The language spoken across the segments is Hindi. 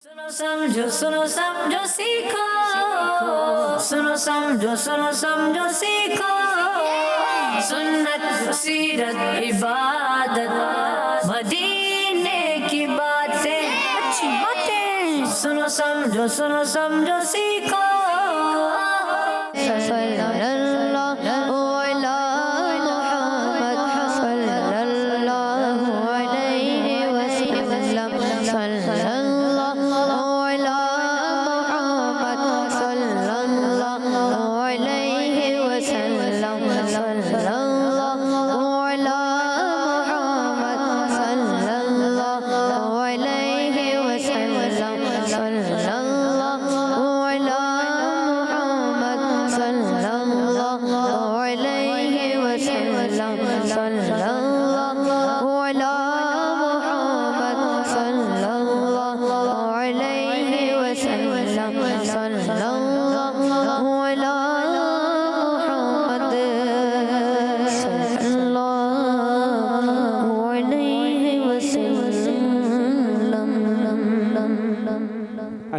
सुनो समझो सीखो, सुनो समझो सीखो, सुन्नत सीरत इबादत मदीने की बातें, अच्छी बातें। सुनो समझो सीखो।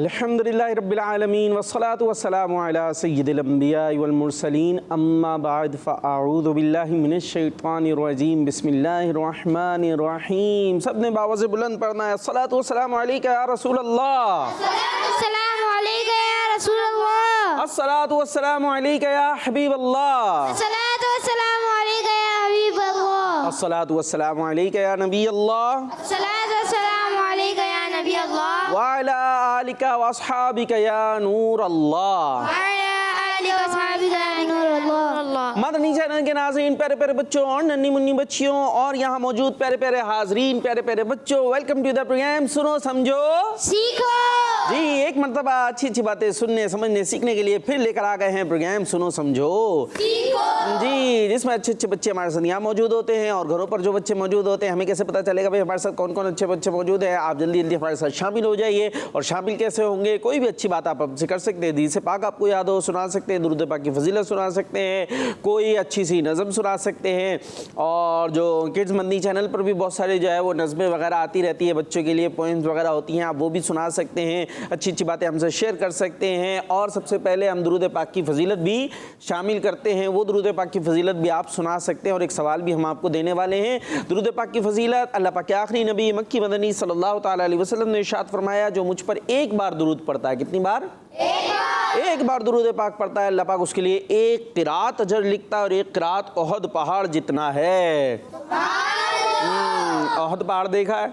अल्हम्दुलिल्लाहि रब्बिल आलमीन वस्सलातु वस्सलामु अला सय्यिदिल अंबिया वल मुरसलीन अम्मा बाद फ़अऊज़ु बिल्लाहि मिनश शैतानिर रजीम बिस्मिल्लाहिर रहमानिर रहीम। सबने बावज़ बुलंद पढ़ना है अस्सलातु वस्सलामु अलैका या रसूल अल्लाह, अस्सलामु अलैका या रसूल अल्लाह, अस्सलातु वस्सलामु अलैका या हबीब अल्लाह, अस्सलातु वस्सलामु अलैका या हबीब अल्लाह, अस्सलातु वस्सलामु अलैका या नबी अल्लाह, अस्सलातु वस्सलामु अलैका या नबी अल्लाह, व अला आलिका व अस्हाबिका या नूर अल्लाह। व अला आलिका व अस्हाबिका या नूर अल्लाह। मदनी चैनल के नाज़रीन, प्यारे प्यारे बच्चों और नन्ही मुन्नी बच्चियों और यहाँ मौजूद प्यारे प्यारे हाजरीन, प्यारे प्यारे बच्चों, वेलकम टू द प्रोग्राम सुनो समझो सीखो। जी, एक मरतबा अच्छी अच्छी बातें सुनने समझने सीखने के लिए फिर लेकर आ गए हैं प्रोग्राम सुनो समझो सीखो जी, जिसमें अच्छे अच्छे बच्चे हमारे साथ यहाँ मौजूद होते हैं और घरों पर जो बच्चे मौजूद होते हैं हमें कैसे पता चलेगा भाई हमारे साथ कौन कौन अच्छे बच्चे मौजूद हैं। आप जल्दी जल्दी हमारे साथ शामिल हो जाइए। और शामिल कैसे होंगे, कोई भी अच्छी बात आप हमसे कर सकते हैं, हदीस पाक आपको याद हो सुना सकते हैं, दुरूद पाक की फजीलत सुना सकते हैं, कोई अच्छी सी नज़म सुना सकते हैं। और जो किड्स मदनी चैनल पर भी बहुत सारे जो है वो नज़में वगैरह आती रहती है बच्चों के लिए, पोइम्स वगैरह होती हैं, आप वो भी सुना सकते हैं, अच्छी अच्छी बातें हमसे शेयर कर सकते हैं। और सबसे पहले हम दुरूद पाक की फजीलत भी शामिल करते हैं, वो दुरूद पाक की फजीलत भी आप सुना सकते हैं। और एक सवाल भी हम आपको देने वाले हैं। दुरूद पाक की फजीलत, अल्लाह पाक के आखिरी नबी मक्की मदनी सल्लल्लाहु ताला अलैहि वसल्लम ने इरशाद फरमाया, जो मुझ पर एक बार दुरूद पढ़ता है, कितनी बार? एक बार दुरूद पाक पढ़ता है, अल्लाह पाक उसके लिए एक क़िरात अजर लिखता है और एक क़िरात ओहद पहाड़ जितना है। ओहद पहाड़ देखा है?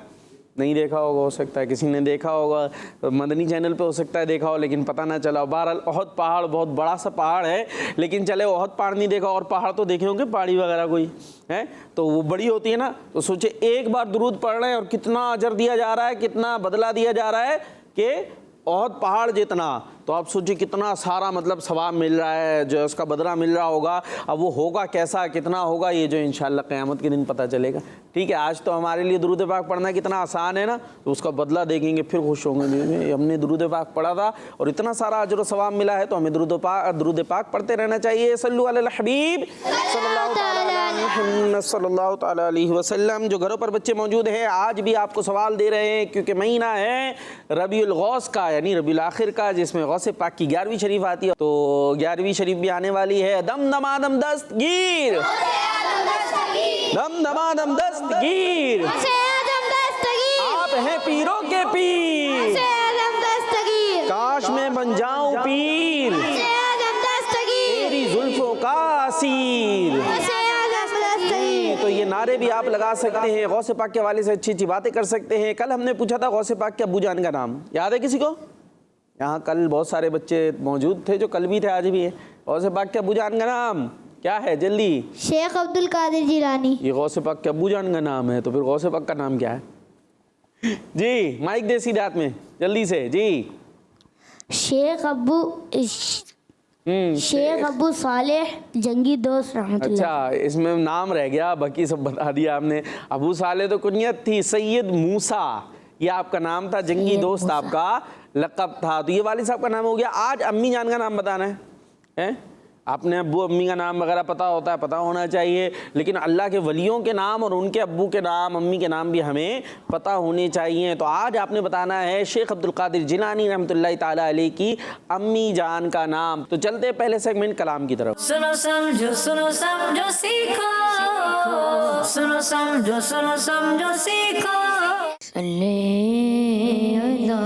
नहीं देखा होगा, हो सकता है किसी ने देखा होगा, मदनी चैनल पे हो सकता है देखा हो, लेकिन पता ना चला। बहरहाल ओहद पहाड़ बहुत बड़ा सा पहाड़ है, लेकिन चले ओहद पहाड़ नहीं देखा और पहाड़ तो देखे होंगे, पहाड़ी वगैरह कोई है तो वो बड़ी होती है ना। तो सोचे एक बार दुरूद पढ़ रहे हैं और कितना अजर दिया जा रहा है, कितना बदला दिया जा रहा है कि ओहद पहाड़ जितना। तो आप सोचिए कितना सारा मतलब सवाब मिल रहा है, जो उसका बदला मिल रहा होगा। अब वो होगा कैसा, कितना होगा, ये जो इंशाल्लाह क़यामत के दिन पता चलेगा। ठीक है, आज तो हमारे लिए दुरूद पाक पढ़ना कितना आसान है ना, तो उसका बदला देखेंगे फिर खुश होंगे। हमने दुरूद पाक पढ़ा था और इतना सारा अजर सवाब मिला है, तो हमें दुरूद पाक पढ़ते रहना चाहिए। सल्लु अलल हबीब सल्लल्लाहु ताला अलैहि वसल्लम। जो घरों पर बच्चे मौजूद हैं, आज भी आपको सवाल दे रहे हैं, क्योंकि महीना है रबीउल गौस का, यानी रबीउल आखिर का, जिसमें गौसे पाक की 11वीं शरीफ आती है। तो 11वीं शरीफ भी आने वाली है। दम दमादम दस्तगीर, दम दमादम दस्तगीर, आप हैं पीरों के पीर, काश मैं बन जाऊं पीर, तेरी जुल्फों का असीर। तो ये नारे भी आप लगा सकते हैं, गौसे पाक के हवाले से अच्छी अच्छी बातें कर सकते हैं। कल हमने पूछा था गौसे पाक के अब्बू जान का नाम याद है किसी को? यहाँ कल बहुत सारे बच्चे मौजूद थे, जो कल भी थे आज भी है। गौसे पाक के अब्बू जान का नाम क्या है? जल्दी। शेख अब्दुल कादिर जिलानी। ये गौसे पाक के अब्बू जान का नाम है, तो फिर गौसे पाक का नाम क्या है? जी, माइक दे सीधे हाथ में जल्दी से। जी, शेख अब्बू सालेह जंगी दोस्त रहमतुल्लाह। अच्छा, इसमें नाम रह गया, बाकी सब बता दिया आपने। अबू साले तो कुनियत थी, सैयद मूसा ये आपका नाम था, जंगी दोस्त आपका लक़ब था। तो ये वालिद साहब का नाम हो गया। आज अम्मी जान का नाम बताना है? आपने अब्बू अम्मी का नाम वगैरह पता होता है, पता होना चाहिए, लेकिन अल्लाह के वलियों के नाम और उनके अब्बू के नाम, अम्मी के नाम भी हमें पता होने चाहिए। तो आज आपने बताना है शेख अब्दुल कादिर जिलानी रहमतुल्लाहि ताला अलैह की अम्मी जान का नाम। तो चलते हैं पहले सेगमेंट कलाम की तरफ। सुनो समझो सीखो, सुनो समझो सीखो। सल्ले अला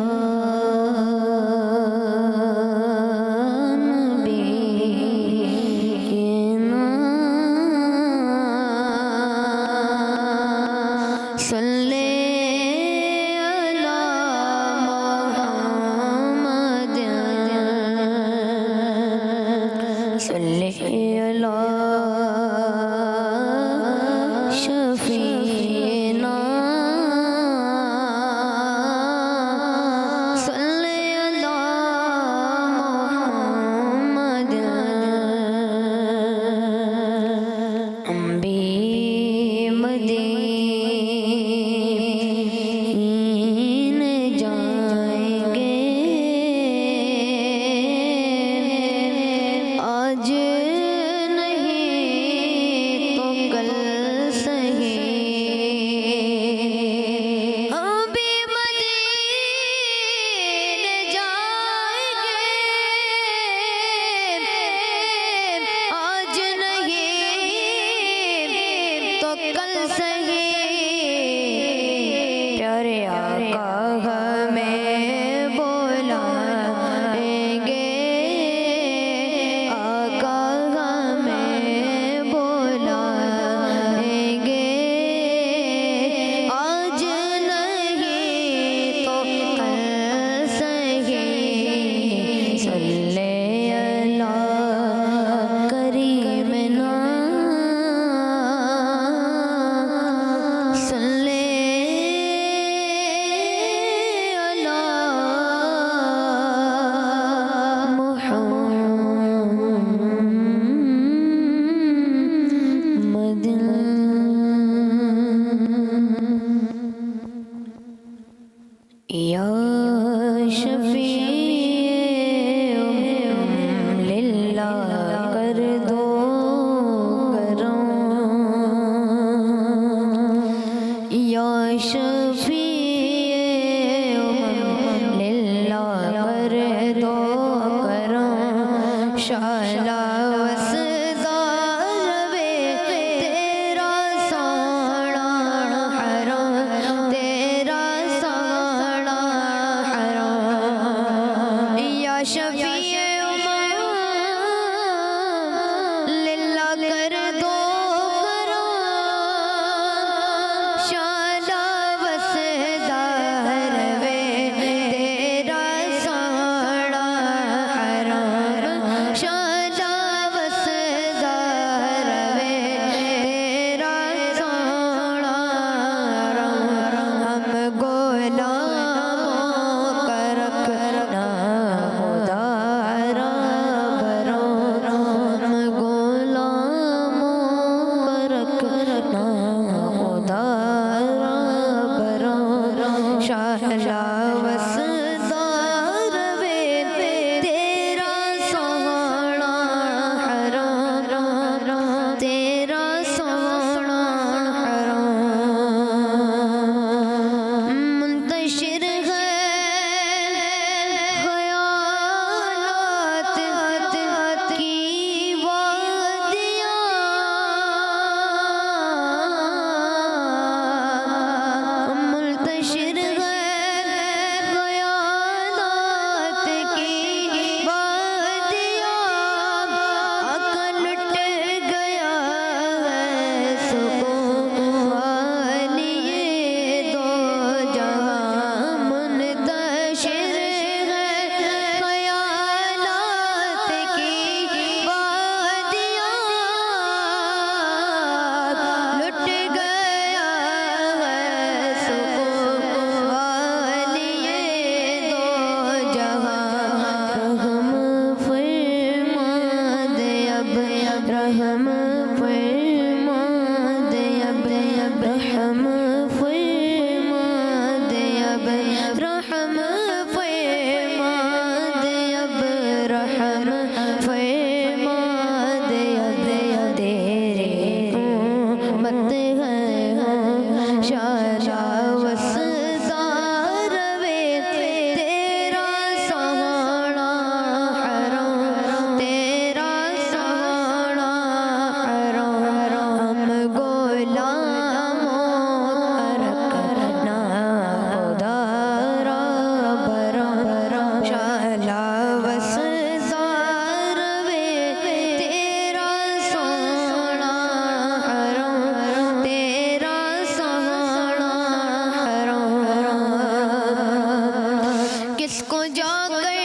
किसको जाकर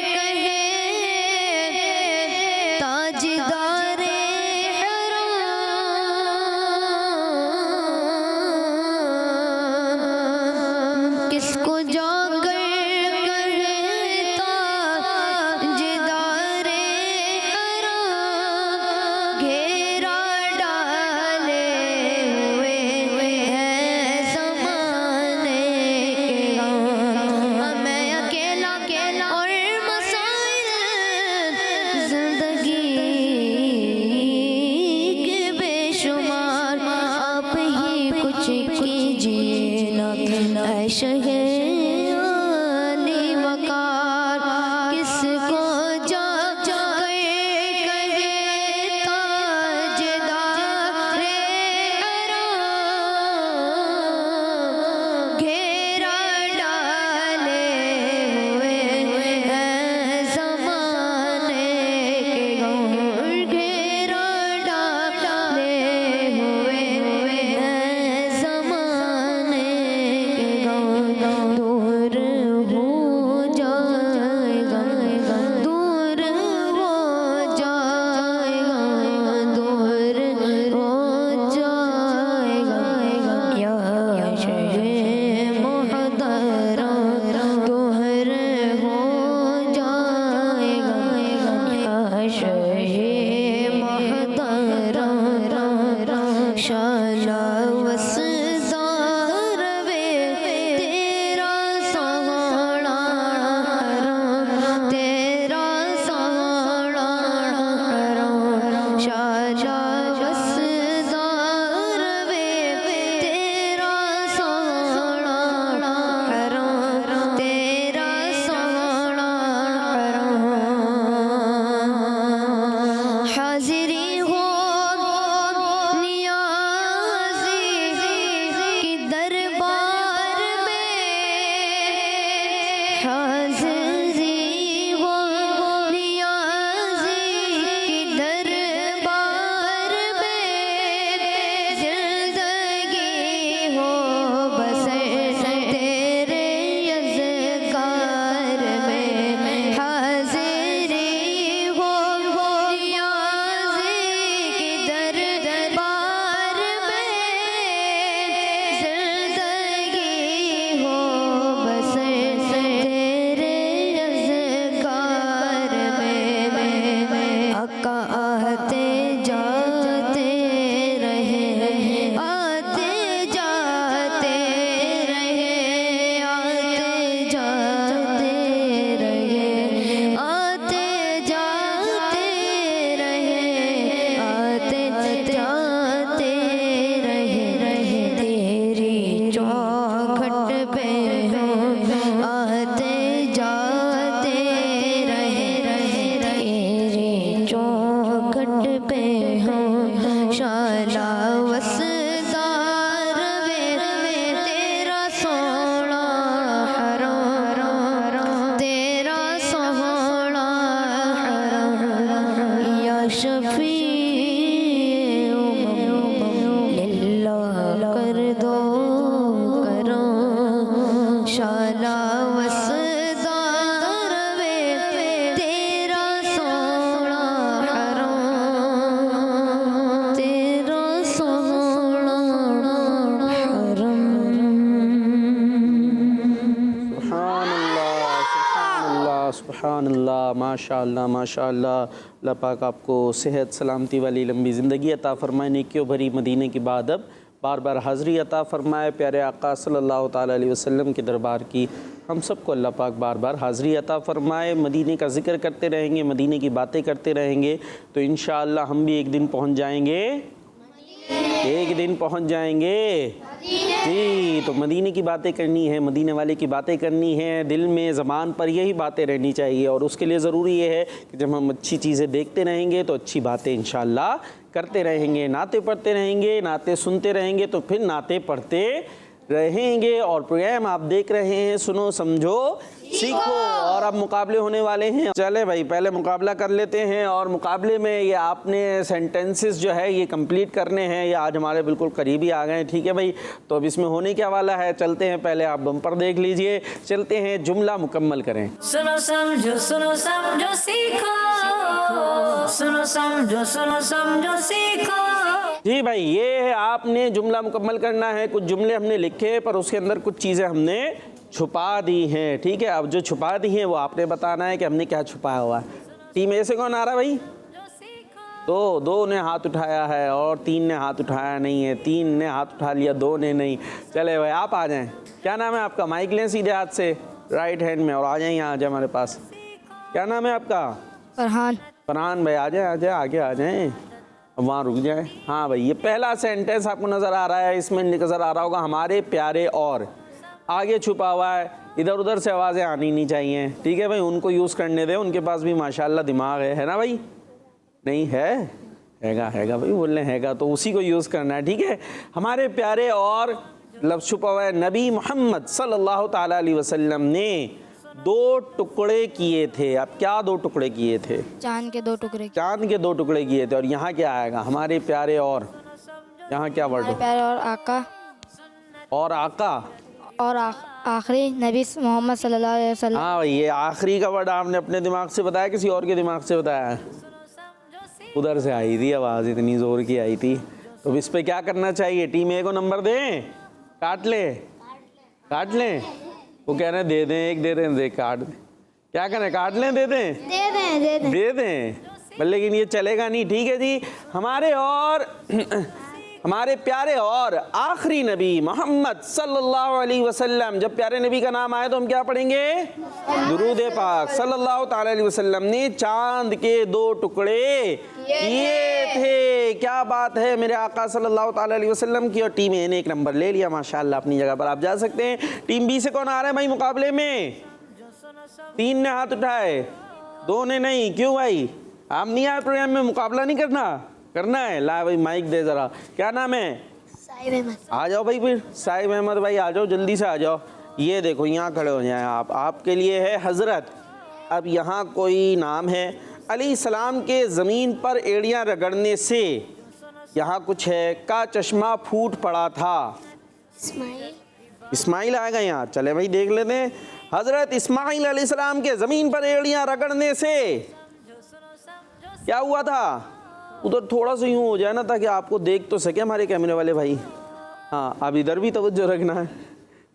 कहे ताजदारे हराम, किसको जाकर कहे ताजदारे हराम, घेरा डाले हुए हैं ज़माने के गम। मैं अकेला और मसाइल जिंदगी के बेशुमार, आप ही कुछ कीजिए ना शहे आली वकार, किसको जा कहे ताजदारे हराम, घेरा डाले हुए हैं ज़माने के गम, घेरा डाले हुए हैं ज़माने के गम। दूर हो जाएगा, दूर हो जाएगा, दूर हो जाएगा या शहे मुहद्दरम, दूर हो जाएगा या शहे मुहद्दरम। शाला वसदार वे तेरा सहारा हराम, तेरा सहारा हराम, शाला वसदार वे तेरा सहारा हराम, तेरा सहारा हराम। हाजिरी हो नियाज़ी की दरबार में, हाजिरी हो नियाज़ी की दरबार में, ज़िंदगी हो बसर तेरे यज़कार में, हाजिरी हो नियाज़ी की दरबार में, ज़िंदगी हो बसर तेरे यज़कार में। आका आते जाते रहे, आते जाते रहे, आते जाते रहे, आते जाते रहे, आते जाते रहे, तेरी चौखट पे हो आते जाते रहे, तेरी चौखट पे हो शाला वसदार वे तेरा सोना हराम, तेरा सोना हराम या शफी लिल्लाह कर दो करम, शाला वसदार वे तेरा सोना हराम, तेरा सोना हराम। सुभानअल्लाह, माशाअल्लाह माशाअल्लाह। अल्लाह पाक आपको सेहत सलामती वाली लंबी ज़िंदगी अता फ़रमाए, नेकियों भरी मदीने की बाद अब बार बार हाज़री अता फ़रमाए। प्यारे आका सल्लल्लाहु ताला अलैहि वसल्लम के दरबार की हम सबको अल्लाह पाक बार बार हाज़री अता फ़रमाए। मदीने का ज़िक्र करते रहेंगे, मदीने की बातें करते रहेंगे तो इंशाअल्लाह हम भी एक दिन पहुँच जाएंगे, एक दिन पहुँच जाएंगे जी। तो मदीने की बातें करनी है, मदीने वाले की बातें करनी है, दिल में ज़बान पर यही बातें रहनी चाहिए। और उसके लिए ज़रूरी ये है कि जब हम अच्छी चीज़ें देखते रहेंगे तो अच्छी बातें इंशाअल्लाह करते रहेंगे, नाते पढ़ते रहेंगे, नाते सुनते रहेंगे तो फिर नाते पढ़ते रहेंगे और प्रोग्राम आप देख रहे हैं सुनो समझो सीखो। और अब मुकाबले होने वाले हैं। चले भाई पहले मुकाबला कर लेते हैं और मुकाबले में ये आपने सेंटेंसेस जो है ये कंप्लीट करने हैं। ये आज हमारे बिल्कुल करीबी आ गए हैं, ठीक है भाई। तो अब इसमें होने क्या वाला है, चलते हैं। पहले आप बम्पर देख लीजिए, चलते हैं जुमला मुकम्मल करें। सुनो समझो सीखो, सुनो समझो सीखो। जी भाई, ये है आपने जुमला मुकम्मल करना है। कुछ जुमले हमने लिखे पर उसके अंदर कुछ चीज़ें हमने छुपा दी हैं, ठीक है। अब जो छुपा दी हैं वो आपने बताना है कि हमने क्या छुपाया हुआ है। टीम ए से कौन आ रहा भाई? दो ने हाथ उठाया है और 3 ने हाथ उठाया नहीं है। 3 ने हाथ उठा लिया, 2 ने नहीं। चले भाई आप आ जाएं। क्या नाम है आपका? माइक लें सीधे हाथ से राइट हैंड में और आ जाएं, यहाँ आ जाए हमारे पास। क्या नाम है आपका? फरहान। फरहान भाई आ जाए आगे आ जाएं, वहाँ रुक जाए। हाँ भाई, ये पहला सेंटेंस आपको नज़र आ रहा है, इसमें नज़र आ रहा होगा हमारे प्यारे और आगे छुपा हुआ है। इधर उधर से आवाज़ें आनी नहीं चाहिए, ठीक है भाई। उनको यूज़ करने दें, उनके पास भी माशाल्लाह दिमाग है ना भाई? नहीं है? हैगा भाई, बोल रहे हैगा तो उसी को यूज़ करना है, ठीक है। हमारे प्यारे और लफ्ज़ छुपा हुआ है। नबी मोहम्मद सल्लल्लाहु ताला अलैहि वसल्लम ने 2 टुकड़े किए थे। अब क्या 2 टुकड़े किए थे? चांद के 2 टुकड़े। चांद के 2 टुकड़े किए थे। और यहाँ क्या आएगा? हमारे प्यारे और, यहाँ क्या वर्ड? प्यारे और आका। और आका और आखिरी नबी मोहम्मद सल्लल्लाहु अलैहि वसल्लम। हाँ भाई, ये आखिरी का वर्ड आपने अपने दिमाग से बताया, किसी और के दिमाग से बताया? उधर से आई थी आवाज़, इतनी ज़ोर की आई थी। तो इस पे क्या करना चाहिए? टीम ए को नंबर दें? काट लें? वो कह रहे हैं दे दें, एक दे दें, काट दें। क्या करें? काट लें, दे दें। लेकिन ये चलेगा नहीं, ठीक है जी। हमारे प्यारे और आखिरी नबी मोहम्मद सल्लल्लाहु अलैहि वसल्लम। जब प्यारे नबी का नाम आए तो हम क्या पढ़ेंगे? दुरूद पाक। सल्लल्लाहु ताला अलैहि वसल्लम ने चांद के 2 टुकड़े किए थे। क्या बात है मेरे आका सल्लल्लाहु ताला अलैहि वसल्लम की। और टीम ए ने 1 नंबर ले लिया माशाल्लाह, अपनी जगह पर आप जा सकते हैं। टीम बी से कौन आ रहा है भाई मुकाबले में? 3 ने हाथ उठाए, 2 ने नहीं। क्यों भाई? आप नहीं आए प्रोग्राम में? मुकाबला नहीं करना है? ला भाई माइक दे जरा। क्या नाम है? साहिब अहमद। आ जाओ भाई, फिर साहिब अहमद भाई आ जाओ, जल्दी से आ जाओ। ये देखो यहाँ खड़े हो जाएं आप। आपके लिए है हज़रत। अब यहाँ कोई नाम है अलैहिस्सलाम के ज़मीन पर एड़ियाँ रगड़ने से, यहाँ कुछ है का चश्मा फूट पड़ा था। इस्माइल आएगा यहाँ। चले भाई देख लेते हैं। हज़रत इस्माइल अलैहिस्सलाम के ज़मीन पर एड़ियाँ रगड़ने से क्या हुआ था? उधर थोड़ा सा यूँ हो जाए ना, ताकि आपको देख तो सके हमारे कैमरे वाले भाई। हाँ, अब इधर भी तवज्जो रखना है।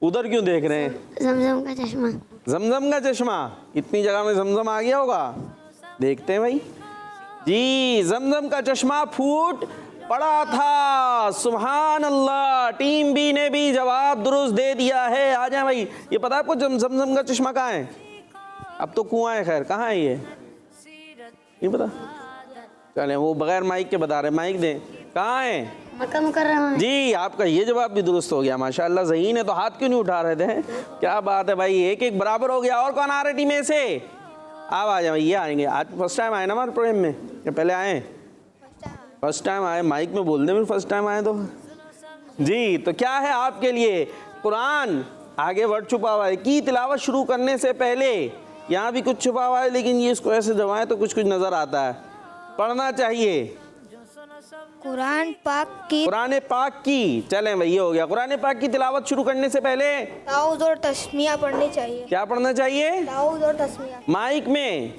उधर क्यों देख रहे हैं? जमजम का चश्मा। जमजम का चश्मा। इतनी जगह में जमजम आ गया होगा, देखते हैं भाई जी। जमजम का चश्मा फूट पड़ा था। सुभान अल्लाह, टीम बी ने भी जवाब दुरुस्त दे दिया है। आ जाए भाई। ये पता है आपको जमजम का चश्मा कहाँ है? अब तो कुआं है, खैर कहाँ है ये नहीं पता। चलें, वो बगैर माइक के बता रहे, माइक दें। कहाँ है? मक्का मुकर्रमा में। जी, आपका ये जवाब भी दुरुस्त हो गया माशाल्लाह। ज़हीन है तो हाथ क्यों नहीं उठा रहे थे? क्या बात है भाई, 1-1 बराबर हो गया। और कौन आ रहे टीम ए से? आप आ जाए, ये आएंगे। आज फर्स्ट टाइम आए ना हमारे प्रोग्राम में, या पहले आए? फर्स्ट टाइम आए। माइक में बोल दें फिर फर्स्ट टाइम आए तो। जी, तो क्या है आपके लिए? कुरान, आगे वर्ड छुपा हुआ है, की तिलावत शुरू करने से पहले यहाँ भी कुछ छुपा हुआ है, लेकिन ये इसको ऐसे दबाएं तो कुछ नज़र आता है। पढ़ना चाहिए कुरान पाक की। चलें भाई, ये हो गया। कुरान पाक की तिलावत शुरू करने से पहले ताऊज़ और तस्मिया पढ़नी चाहिए। क्या पढ़ना चाहिए? ताऊज़ और तस्मिया। माइक में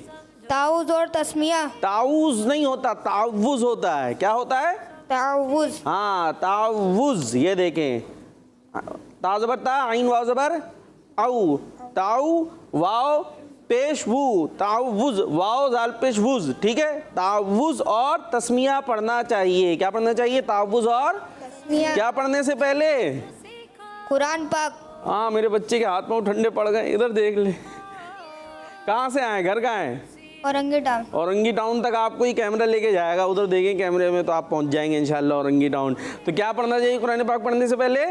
ताऊज़ और तस्मिया। ताऊज़ नहीं होता, तावुज़ होता है। क्या होता है? ताऊज़। हाँ, तावुज़। ये देखें, ता ज़बर ता, आइन वाव ज़बर औ, ताऊ वाव पेश वू, तावुज़ वाव जाल पेश वुज़, ठीक है। तावुज़ और तस्मिया पढ़ना चाहिए। क्या पढ़ना चाहिए? तावुज़ और तस्मिया। क्या पढ़ने से पहले? कुरान पाक। हाँ, मेरे बच्चे के हाथ पाँव ठंडे पड़ गए। इधर देख ले, कहाँ से आए? घर कहाँ है? औरंगी टाउन। औरंगी टाउन तक आपको ही कैमरा लेके जाएगा। उधर देखें कैमरे में तो आप पहुंच जाएंगे इंशाल्लाह औरंगी टाउन। तो क्या पढ़ना चाहिए कुरान पाक पढ़ने से पहले?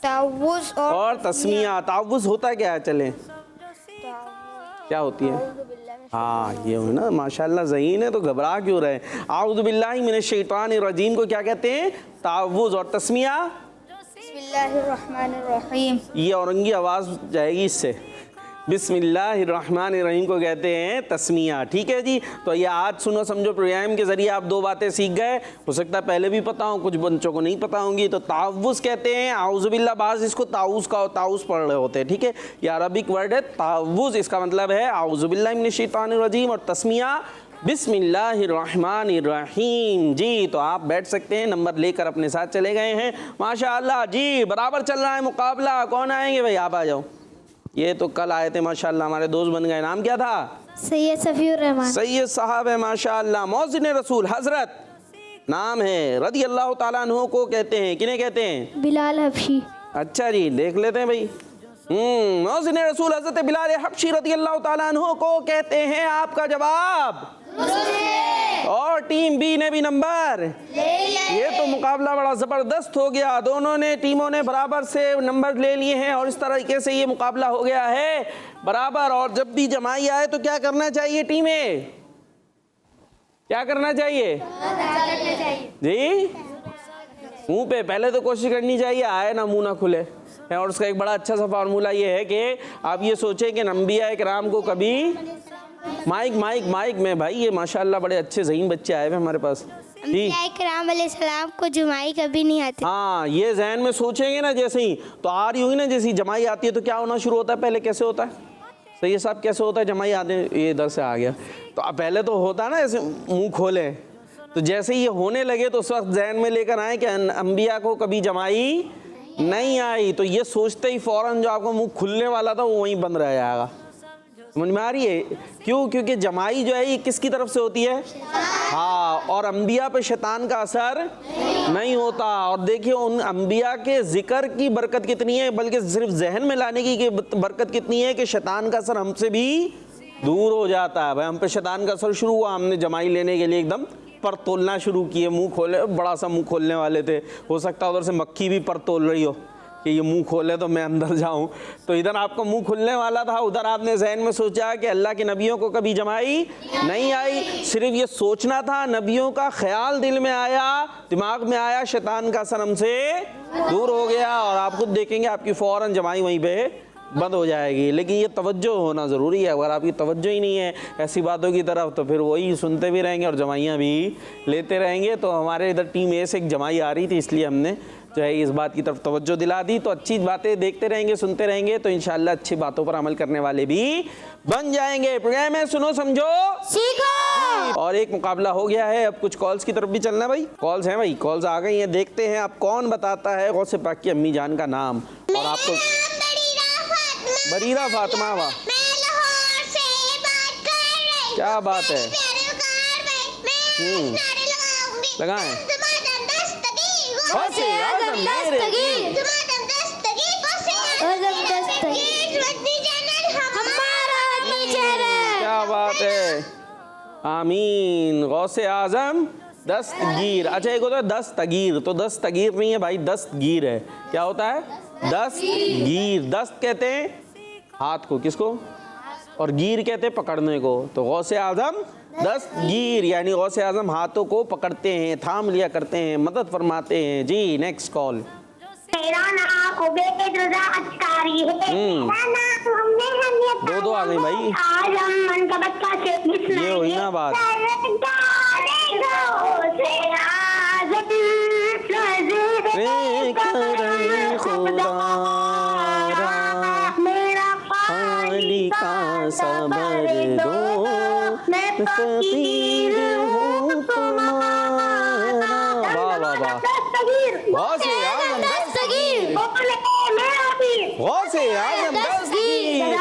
तावुज़ और तस्मिया। तावुज़ होता क्या है? चलें, क्या होती है? हाँ, ये हो ना माशाल्लाह, ज़हीन है तो घबरा क्यों रहे? आऊज़ु बिल्लाहि मिनश शैतानिर रजीम को क्या कहते हैं? तावुज़। और तस्मिया बिस्मिल्लाहिर्रहमानिर्रहीम। ये औरंगी आवाज़ जाएगी इससे। बिस्मिल्लाहिर्रहमानिर्रहीम को कहते हैं तस्मिया। ठीक है जी। तो ये आज सुनो समझो प्रोग्राम के ज़रिए आप 2 बातें सीख गए। हो सकता है पहले भी पता हो, कुछ बच्चों को नहीं पता होंगी। तो तावुज़ कहते हैं, आउज़ुबिल्लाह, बाज़ इसको ताउज़ का ताउज़ पढ़ रहे होते हैं। ठीक है, ये अरबिक वर्ड है तावुज़, इसका मतलब है आउज़ुबिल्लाह मिनश शैतानिर रजीम, और तस्मिया बिस्मिल्लाहिर्रहमानिर्रहीम। जी तो आप बैठ सकते हैं, नंबर लेकर अपने साथ चले गए हैं। माशाअल्लाह जी, बराबर चल रहा है मुकाबला। कौन आएंगे भाई? आप आ जाओ। ये तो कल आए थे माशाअल्लाह, हमारे दोस्त बन गए। नाम क्या था? सैयद सफ़ीउर रहमान। सैयद साहब है माशाअल्लाह। मौज़िन रसूल हजरत नाम है, रदी अल्लाह ताला अन्हु को कहते हैं। किन्हें कहते हैं? बिलाल हबशी। अच्छा जी, देख लेते हैं भाई। मौज़िन रसूल हजरत बिलाल हबशी रदी अल्लाह ताला अन्हु को कहते हैं। आपका जवाब और टीम बी ने भी नंबर ये तो मुकाबला बड़ा ज़बरदस्त हो गया। दोनों ने टीमों ने बराबर से नंबर ले लिए हैं और इस तरीके से ये मुकाबला हो गया है बराबर। और जब भी जमाई आए तो क्या करना चाहिए टीमें? क्या करना चाहिए जी? मुंह पे पहले तो कोशिश करनी चाहिए आए ना मुंह ना खुले। और उसका एक बड़ा अच्छा सा फार्मूला ये है कि आप ये सोचें कि अंबिया इकराम को कभी माइक में भाई, ये माशाल्लाह बड़े अच्छे ज़हीन बच्चे आए हुए हमारे पास जी। इकराम अलैहिस्सलाम को जुमाई कभी नहीं आती। हाँ, ये जहन में सोचेंगे ना, जैसे ही तो आ रही होगी ना, जैसी जमाई आती है तो क्या होना शुरू होता है? पहले कैसे होता है? सही है साहब, कैसे होता है? जमाई आते, ये इधर से आ गया तो पहले तो होता है ना ऐसे मुँह खोले, तो जैसे ही ये होने लगे तो उस वक्त जहन में लेकर आए कि अंबिया को कभी जमाई नहीं आई। तो ये सोचते ही फ़ौरन जो आपको मुँह खुलने वाला था वो वहीं बंद रह जाएगा। समझ में आ रही है? क्यों? क्योंकि जमाई जो है ये किसकी तरफ से होती है? हाँ, और अंबिया पे शैतान का असर नहीं होता। और देखिए उन अंबिया के जिक्र की बरकत कितनी है, बल्कि सिर्फ जहन में लाने की बरकत कितनी है कि शैतान का असर हमसे भी दूर हो जाता है। भाई हम पे शैतान का असर शुरू हुआ, हमने जमाई लेने के लिए एकदम पर तोलना शुरू किए। मुंह खोले, बड़ा सा मुंह खोलने वाले थे। हो सकता है उधर से मक्खी भी पर तोल रही हो कि ये मुंह खोले तो मैं अंदर जाऊं। तो इधर आपका मुंह खुलने वाला था, उधर आपने जहन में सोचा कि अल्लाह के नबियों को कभी जमाई नहीं आई। सिर्फ ये सोचना था, नबियों का ख्याल दिल में आया, दिमाग में आया, शैतान का असर हमसे दूर हो गया और आप खुद देखेंगे आपकी फ़ौरन जमाई वहीं पे बंद हो जाएगी। लेकिन ये तवज्जो होना ज़रूरी है। अगर आपकी तवज्जो ही नहीं है ऐसी बातों की तरफ तो फिर वही सुनते भी रहेंगे और जमाइयाँ भी लेते रहेंगे। तो हमारे इधर टीम ए से एक जमाई आ रही थी, इसलिए हमने जो है इस बात की तरफ तवज्जो दिला दी। तो अच्छी बातें देखते रहेंगे, सुनते रहेंगे तो इंशाल्लाह अच्छी बातों पर अमल करने वाले भी बन जाएंगे। प्रोग्राम है सुनो समझो सीखो। और एक मुकाबला हो गया है, अब कुछ कॉल्स की तरफ भी चलना है भाई। कॉल्स हैं भाई, कॉल्स आ गई हैं। देखते हैं आप कौन बताता है गौसे पाक की अम्मी जान का नाम। और आपको बरीरा फातिमा, वाह क्या बात है। लगाएं क्या बात है। आमीन। गौसे आजम दस्तगीर। अच्छा एक होता है दस्तगीर, तो दस्तगीर नहीं है भाई, दस्तगीर है। क्या होता है? दस्तगीर। दस्त कहते हैं हाथ को, किसको? और गीर कहते हैं पकड़ने को। तो गौसे आजम दस्तगीर यानी गौसे आजम हाथों को पकड़ते हैं, थाम लिया करते हैं, मदद फरमाते हैं जी। Next call. दो आ गई भाई, ये हुई ना बात। सबर दो फकीर हूँ तुम्हारा। वाह वाह वाह, गौसे आजम दस्तगीर, गौसे आजम दस्तगीर।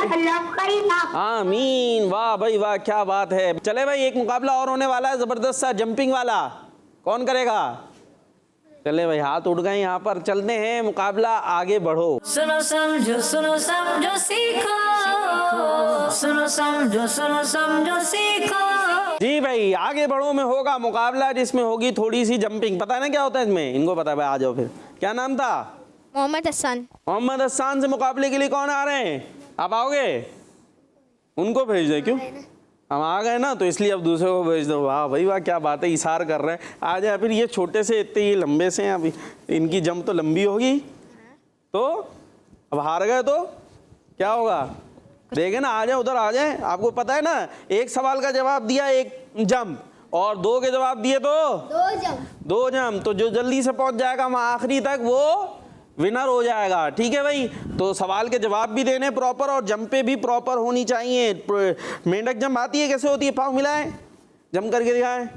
आमीन। वाह भाई वाह, क्या बात है। चले भाई एक मुकाबला और होने वाला है जबरदस्त सा, जंपिंग वाला। कौन करेगा? चले भाई हाथ उठ गए यहाँ पर। चलते हैं मुकाबला, आगे बढ़ो। सुनो समझो सीखो, सुनो समझो सीखो। जी भाई आगे बढ़ो में होगा मुकाबला जिसमें होगी थोड़ी सी जंपिंग। पता है ना क्या होता है इसमें? इनको पता है भाई, आ जाओ फिर। क्या नाम था? मोहम्मद हसन। मोहम्मद हसन से मुकाबले के लिए कौन आ रहे हैं? आप आओगे? उनको भेज दें। क्यों? हम आ गए ना तो इसलिए अब दूसरे को भेज दो। वाह भाई वाह, क्या बात है, इशार कर रहे हैं। आ जाए फिर। ये छोटे से इतने, ये लंबे से हैं, अभी इनकी जंप तो लंबी होगी। तो अब हार गए तो क्या होगा? देखे ना, आ जाए उधर आ जाए। आपको पता है ना, एक सवाल का जवाब दिया एक जंप, और दो के जवाब दिए तो दो जंप। तो जो जल्दी से पहुंच जाएगा वहां आखिरी तक वो विनर हो जाएगा। ठीक है भाई, तो सवाल के जवाब भी देने प्रॉपर और जंपे भी प्रॉपर होनी चाहिए। मेंढक जंप आती है, कैसे होती है? पाँव मिलाएं, जंप करके दिखाएं।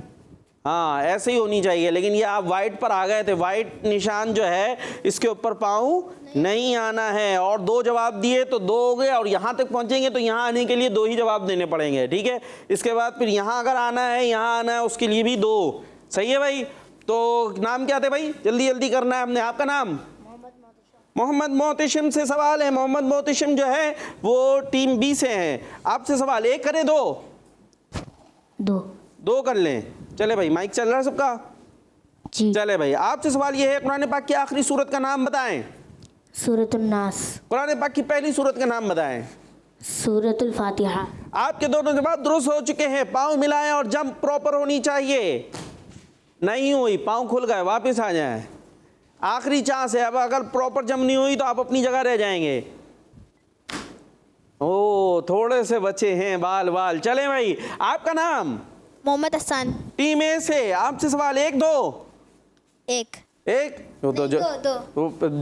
हाँ, ऐसे ही होनी चाहिए। लेकिन ये आप वाइट पर आ गए थे, वाइट निशान जो है इसके ऊपर पाँव नहीं आना है। और दो जवाब दिए तो दो हो गए, और यहाँ तक पहुँचेंगे तो यहाँ आने के लिए दो ही जवाब देने पड़ेंगे। ठीक है, इसके बाद फिर यहाँ अगर आना है, यहाँ आना है, उसके लिए भी दो। सही है भाई। तो नाम क्या थे भाई? जल्दी जल्दी करना है हमने। आपका नाम? मोहम्मद मोहतशिम से सवाल है। मोहम्मद मोहतशिम जो है वो टीम बी से हैं। आपसे सवाल, एक करें दो? दो कर लें। चले भाई, माइक चल रहा है सबका जी। चले भाई, आपसे सवाल ये है, कुरान पाक की आखिरी सूरत का नाम बताएं। सूरतुल नास। कुरान पाक की पहली सूरत का नाम बताएं। सूरतुल फातिहा। आपके दोनों जवाब दुरुस्त हो चुके हैं। पाँव मिलाएं और जंप प्रॉपर होनी चाहिए। नहीं हुई, पाँव खुल गए, वापस आ जाएं। आखिरी चांस है। अब अगर प्रॉपर जंप नहीं हुई तो आप अपनी जगह रह जाएंगे। ओ, थोड़े से बचे हैं बाल। चले भाई, आपका नाम? मोहम्मद हसन। टीम ए से आपसे सवाल, एक दो? एक तो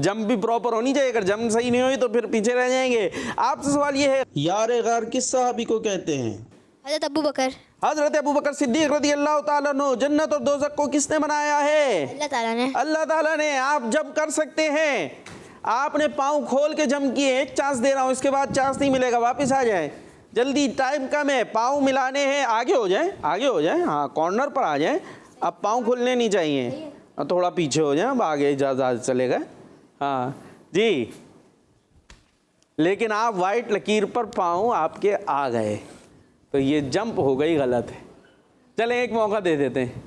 जंप भी प्रॉपर होनी चाहिए। अगर जंप सही नहीं हुई तो फिर पीछे रह जाएंगे। आपसे सवाल ये है, यार गार किस सहाबी को कहते हैं? हज़रत अबू बकर। हजरत अबू बकर सिद्दीक रज़ी अल्लाह ताला अन्हु। जन्नत और दोज़ख को किसने बनाया है? अल्लाह ताला ने। अल्लाह ताला ने। आप जंप कर सकते हैं। आपने पाँव खोल के जंप किए, एक चांस दे रहा हूँ, इसके बाद चांस नहीं मिलेगा, वापस आ जाए। जल्दी, टाइम कम है, पाँव मिलाने हैं। आगे हो जाए, हाँ, कॉर्नर पर आ जाए। अब पाँव खुलने नहीं चाहिए, थोड़ा पीछे हो जाए। अब आगे ज़्यादा चलेगा। हाँ जी, लेकिन आप वाइट लकीर पर पाँव आपके आ गए तो ये जंप हो गई गलत है। चलें, एक मौका दे देते हैं।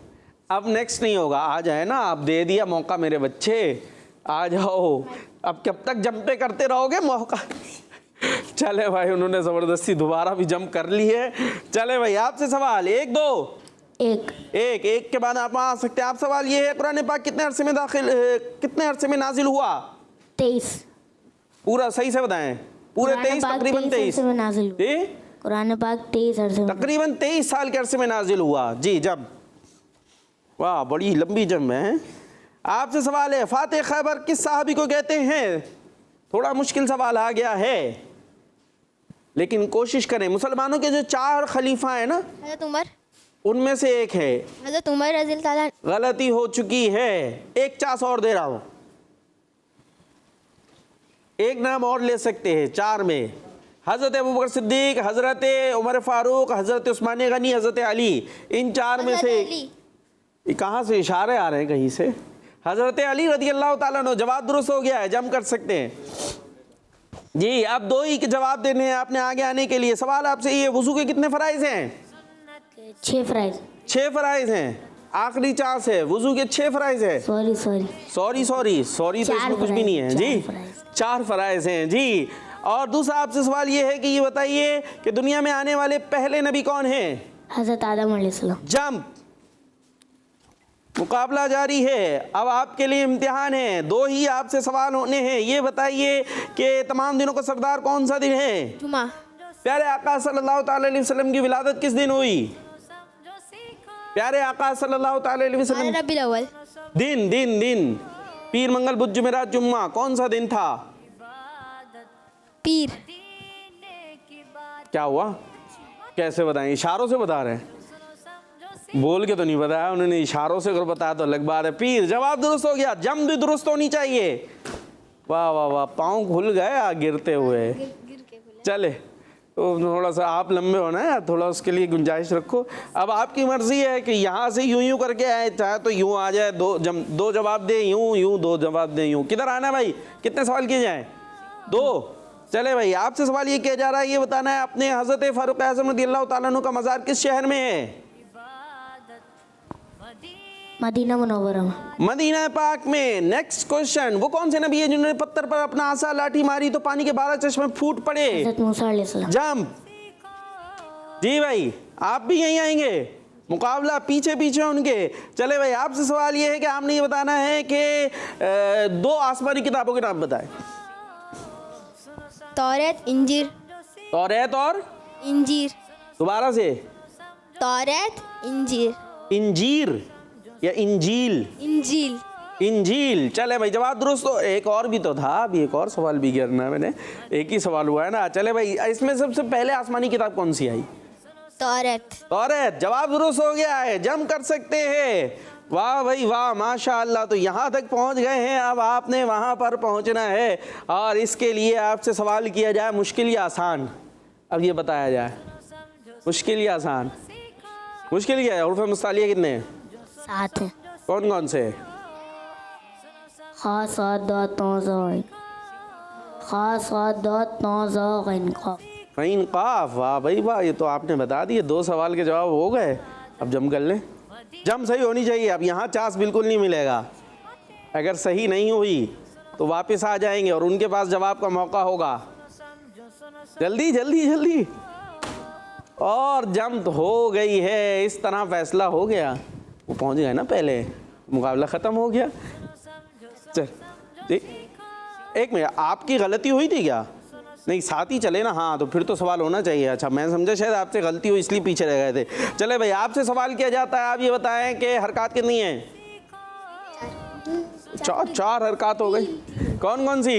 अब नेक्स्ट नहीं होगा, आ जाए ना। आप दे दिया मौका मेरे बच्चे, आ जाओ। अब कब तक जंपे करते रहोगे? मौका चले भाई, उन्होंने ज़बरदस्ती दोबारा भी जंप कर ली है। चले भाई, आपसे सवाल, एक दो? एक के बाद आप आ सकते हैं। आप सवाल ये है, कुरान पाक कितने अरसे में नाजिल हुआ? 23। पूरा सही से बताएं। पूरे 23, तकरीबन 23 कुरान पाक 23 अरसे, तकरीबन 23 साल के अरसे में नाजिल हुआ जी। जब वाह, बड़ी लंबी जंग है। आपसे सवाल है, फातिह खैबर किस साहबी को कहते हैं? थोड़ा मुश्किल सवाल आ गया है, लेकिन कोशिश करें। मुसलमानों के जो 4 खलीफा है ना, हज़रत उमर, उनमें से एक है। हज़रत उमर रज़ी अल्लाह ताला। गलती हो चुकी है, एक चांस और दे रहा हूं। एक नाम और ले सकते हैं 4 में। हज़रत अबू बकर सिद्दीक, हज़रत उमर फारूक, हज़रत उस्मान गनी, हज़रत अली। इन 4 में से ये कहाँ से इशारे आ रहे हैं? कहीं से। हज़रत अली रज़ी अल्लाह ताला अन्हु। जवाब दुरुस्त हो गया है, जंप कर सकते हैं जी। अब 2 ही के जवाब देने हैं आपने आगे आने के लिए। सवाल आपसे ये, वुज़ू के कितने फ़राइज़ हैं? 6 फ़राइज़। 6 फ़राइज़ हैं। आखिरी चांस है, वुज़ू के 6 फ़राइज़ है। सॉरी, तो इसमें कुछ भी नहीं है जी। 4 फ़राइज़ हैं जी। और दूसरा आपसे सवाल ये है कि ये बताइए कि दुनिया में आने वाले पहले नबी कौन हैं? हज़रत आदम अलैहिस्सलाम। जंप, मुकाबला जारी है। अब आपके लिए इम्तिहान है, 2 ही आपसे सवाल होने हैं। ये बताइए कि तमाम दिनों का सरदार कौन सा दिन है? जुमा। प्यारे आका सल्लल्लाहु अलैहि वसल्लम की विलादत किस दिन हुई? प्यारे आका सल्लल्लाहु अलैहि वसल्लम। रबीउल अव्वल। दिन पीर, मंगल, बुध, जुमेरात, जुम्मा, कौन सा दिन था? पीर। क्या हुआ? कैसे बताएं? इशारों से बता रहे हैं, बोल के तो नहीं बताया उन्होंने, इशारों से अगर बताया तो अलग बात है। पीर, जवाब दुरुस्त हो गया। जम भी दुरुस्त होनी चाहिए। वाह वाह वाह, पाँव खुल गए गिरते हुए। चले, तो थोड़ा सा आप लंबे होना है, थोड़ा उसके लिए गुंजाइश रखो। अब आपकी मर्जी है कि यहाँ से यूं करके आए, चाहे तो यूं आ जाए, 2 जवाब दे, यूं 2 जवाब दे, यूं। किधर आना है भाई? कितने सवाल किए जाएं? 2। चले भाई, आपसे सवाल ये किया जा रहा है, ये बताना है अपने हज़रत फारूक आज़म रज़ियल्लाहु ताला अन्हु का मज़ार किस शहर में है? Medina Munawwara. मदीना पाक में। नेक्स्ट क्वेश्चन, वो कौन से नबी है जिन्होंने पत्थर पर अपना आसा लाठी मारी तो पानी के 12 चश्मे फूट पड़े? हज़रत मूसा अलैहिस्सलाम। जंप जी भाई, आप भी यहीं आएंगे। मुकाबला पीछे उनके। चले भाई, आपसे सवाल ये है कि आपने ये बताना है कि 2 आसमानी किताबों के नाम बताएं। तौरेत इंजीर तौरेत और इंजीर दोबारा से तौरेत इंजीर इंजीर या इंजील इंजील इंजील। चले भाई जवाब दुरुस्त। तो एक और भी तो था, अभी एक और सवाल भी करना है मैंने, एक ही सवाल हुआ है ना। चले भाई इसमें सबसे पहले आसमानी किताब कौन सी आई? तौरेत तौरेत। जवाब दुरुस्त हो गया है, जम कर सकते हैं। वाह भाई वाह, माशाअल्लाह। तो यहाँ तक पहुँच गए हैं, अब आपने वहाँ पर पहुँचना है और इसके लिए आपसे सवाल किया जाए मुश्किल या आसान। अब ये बताया जाए मुश्किल या आसान। मुश्किल क्या है? हुरूफ मुस्तालिया कितने हैं? 7 है। कौन कौन से? खा साद दात तौ ज़ा खा साद दात तौ ज़ा गैन क़ाफ। ग़ैन क़ाफ। वाह भाई वाह, ये तो आपने बता दिए। 2 सवाल के जवाब हो गए। अब जम कर लें, जम सही होनी चाहिए। अब यहाँ चांस बिल्कुल नहीं मिलेगा। अगर सही नहीं हुई तो वापस आ जाएंगे और उनके पास जवाब का मौका होगा। जल्दी जल्दी जल्दी। और जम तो हो गई है, इस तरह फैसला हो गया। वो पहुँच गए ना, पहले मुकाबला ख़त्म हो गया। चल एक मिनट, आपकी गलती हुई थी क्या? नहीं, साथ ही चले ना। हाँ तो फिर तो सवाल होना चाहिए। अच्छा मैं समझा शायद आपसे गलती हुई इसलिए पीछे रह गए थे। चले भाई आपसे सवाल किया जाता है, आप ये बताएं कि हरकत कितनी है? 4 हरकत हो गई। कौन कौन सी?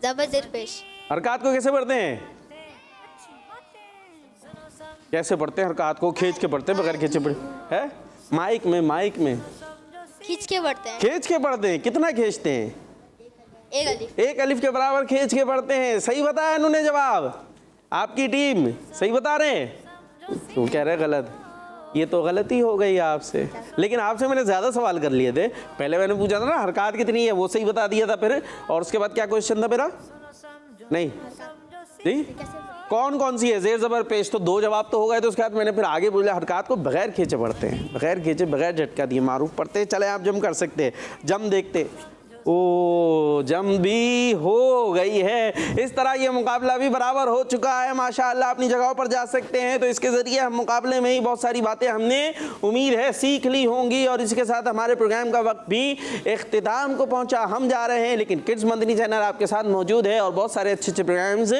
ज़बर ज़ेर पेश। हरकत को कैसे पढ़ते हैं? कैसे पढ़ते हैं हरकत को? खींच के पढ़ते हैं, बगैर खींचे पढ़े है? माइक में खींच के पढ़ते हैं। खींच के पढ़ते हैं। कितना खींचते हैं? एक अलिफ के बराबर खींच के पढ़ते हैं। सही बताया इन्होंने जवाब। आपकी टीम सही बता रहे हैं, तुम कह रहे गलत। ये तो गलती हो गई आपसे। लेकिन आपसे मैंने ज़्यादा सवाल कर लिए थे। पहले मैंने पूछा था ना हरकत कितनी है, वो सही बता दिया था फिर। और उसके बाद क्या क्वेश्चन था मेरा? नहीं जी, कौन कौन सी है? ज़ेर ज़बर पेश। तो 2 जवाब तो हो गए। तो उसके बाद मैंने फिर आगे बोला हरकत को बगैर खींचे पढ़ते हैं, बगैर खींचे बगैर झटका दिए मारूफ पढ़ते हैं। चले आप जम कर सकते हैं। जम देखते। ओ जम भी हो गई है। इस तरह ये मुकाबला भी बराबर हो चुका है। माशाअल्लाह अपनी जगहों पर जा सकते हैं। तो इसके ज़रिए हम मुकाबले में ही बहुत सारी बातें हमने उम्मीद है सीख ली होंगी। और इसके साथ हमारे प्रोग्राम का वक्त भी इख्तिताम को पहुंचा। हम जा रहे हैं, लेकिन किड्स मदनी चैनल आपके साथ मौजूद है और बहुत सारे अच्छे अच्छे प्रोग्राम्स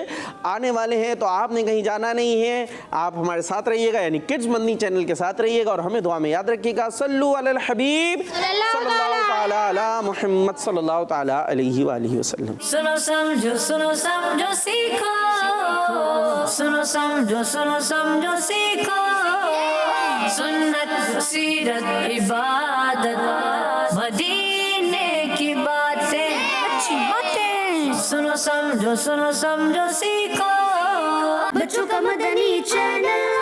आने वाले हैं। तो आपने कहीं जाना नहीं है, आप हमारे साथ रहिएगा, यानी किड्स मदनी चैनल के साथ रहिएगा। और हमें दुआ में याद रखिएगा। सल्लु अलल हबीब सल्लल्लाहु तआला अला मुहम्मद सल्लल्लाहु तआला अलैहि वालिहि वसल्लम। सुनो समझो सीखो, सुनो समझो सीखो। सुन्नत सीरत इबादत मदीने की बातें, अच्छी बातें। सुनो समझो सीखो। बच्चों का मदनी चैनल।